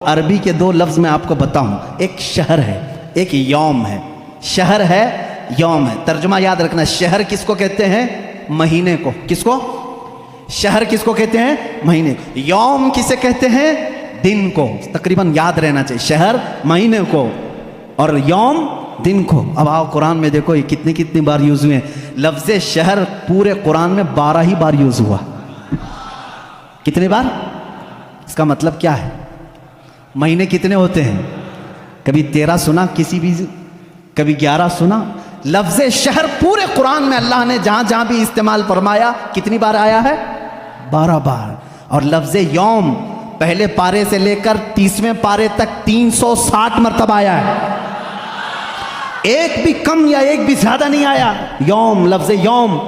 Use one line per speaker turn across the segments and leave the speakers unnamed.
عربی کے دو لفظ میں آپ کو بتاؤں، ایک شہر ہے ایک یوم ہے۔ شہر ہے یوم ہے، ترجمہ یاد رکھنا، شہر کس کو کہتے ہیں؟ مہینے کو۔ کس کو؟ شہر کس کو کہتے ہیں؟ مہینے کو۔ یوم کسے کہتے ہیں؟ دن کو۔ تقریباً یاد رہنا چاہیے، شہر مہینے کو اور یوم دن کو۔ اب آؤ قرآن میں دیکھو یہ کتنی بار یوز ہوئے ہیں۔ لفظ شہر پورے قرآن میں 12 ہی بار یوز ہوا۔ کتنے بار؟ اس کا مطلب کیا ہے؟ مہینے کتنے ہوتے ہیں؟ کبھی 13 سنا کسی بھی، کبھی 11 سنا۔ لفظ شہر پورے قرآن میں اللہ نے جہاں جہاں بھی استعمال فرمایا کتنی بار آیا ہے؟ 12 بار۔ اور لفظ یوم پہلے پارے سے لے کر 30ویں پارے تک 360 مرتبہ آیا ہے۔ ایک بھی کم یا ایک بھی زیادہ نہیں آیا یوم، لفظ یوم۔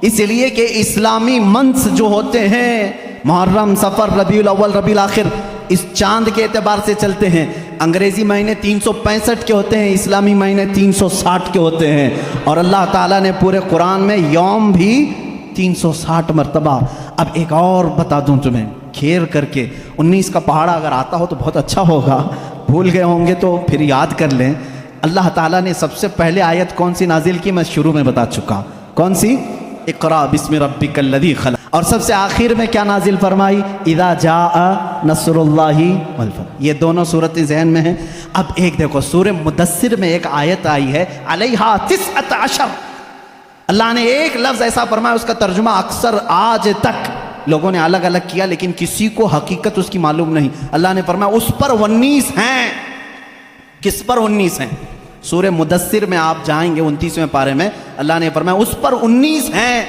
اس لیے کہ اسلامی منتھس جو ہوتے ہیں، محرم، صفر، ربیع الاول، ربیع الاخر، اس چاند کے اعتبار سے چلتے ہیں۔ انگریزی مہینے 365 کے ہوتے ہیں، اسلامی مہینے 360 کے ہوتے ہیں۔ اور اللہ تعالیٰ نے پورے قرآن میں یوم بھی 360 مرتبہ۔ اب ایک اور بتا دوں تمہیں کھیر کر کے، 19 کا پہاڑا اگر آتا ہو تو بہت اچھا ہوگا، بھول گئے ہوں گے تو پھر یاد کر لیں۔ اللہ تعالیٰ نے سب سے پہلے آیت کون سی نازل کی؟ میں شروع میں بتا چکا، کون سی؟ اقرا بسم ربک الذی خلق۔ اور سب سے آخر میں کیا نازل فرمائی؟ اذا جاء نصر اللہ والفتح۔ یہ دونوں صورتیں ذہن میں ہیں۔ اب ایک دیکھو، سورہ مدثر میں ایک آیت آئی ہے علیہا 19۔ اللہ نے ایک لفظ ایسا فرمایا، اس کا ترجمہ اکثر آج تک لوگوں نے الگ الگ کیا، لیکن کسی کو حقیقت اس کی معلوم نہیں۔ اللہ نے فرمایا اس پر 19 ہیں۔ کس پر 19 ہیں؟ سورہ مدثر میں آپ جائیں گے 29ویں پارے میں، اللہ نے فرمایا اس پر 19 ہیں۔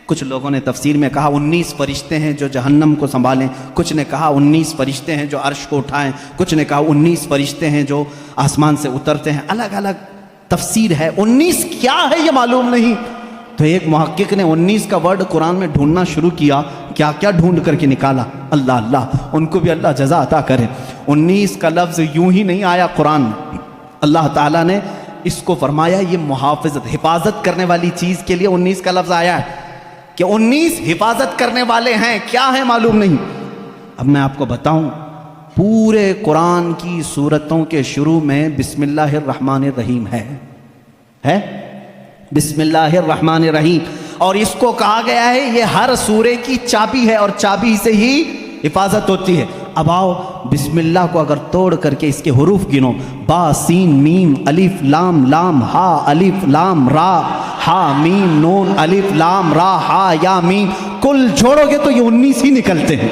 کچھ لوگوں نے تفسیر میں کہا 19 فرشتے ہیں جو جہنم کو سنبھالیں، کچھ نے کہا 19 فرشتے ہیں جو عرش کو اٹھائیں، کچھ نے کہا 19 فرشتے ہیں جو آسمان سے اترتے ہیں۔ الگ الگ تفسیر ہے۔ 19 کیا ہے یہ معلوم نہیں۔ تو ایک محقق نے 19 کا ورڈ قرآن میں ڈھونڈنا شروع کیا، کیا کیا ڈھونڈ کر کے نکالا۔ اللہ اللہ، ان کو بھی اللہ جزا عطا کرے۔ 19 کا لفظ یوں ہی نہیں آیا قرآن میں، اللہ تعالیٰ نے اس کو فرمایا یہ محافظت، حفاظت کرنے والی چیز کے لیے 19 کا لفظ آیا ہے کہ 19 حفاظت کرنے والے ہیں۔ کیا ہے معلوم نہیں۔ اب میں آپ کو بتاؤں، پورے قرآن کی سورتوں کے شروع میں بسم اللہ الرحمن الرحیم ہے بسم اللہ الرحمن الرحیم، اور اس کو کہا گیا ہے یہ ہر سورے کی چابی ہے اور چابی سے ہی حفاظت ہوتی ہے۔ اب آؤ بسم اللہ کو اگر توڑ کر کے اس کے حروف گنو، با سین میم الف لام لام ہا الف لام را ہا میم نون الف لام را ہا یا میم، کل جوڑو گے تو یہ 19 ہی نکلتے ہیں۔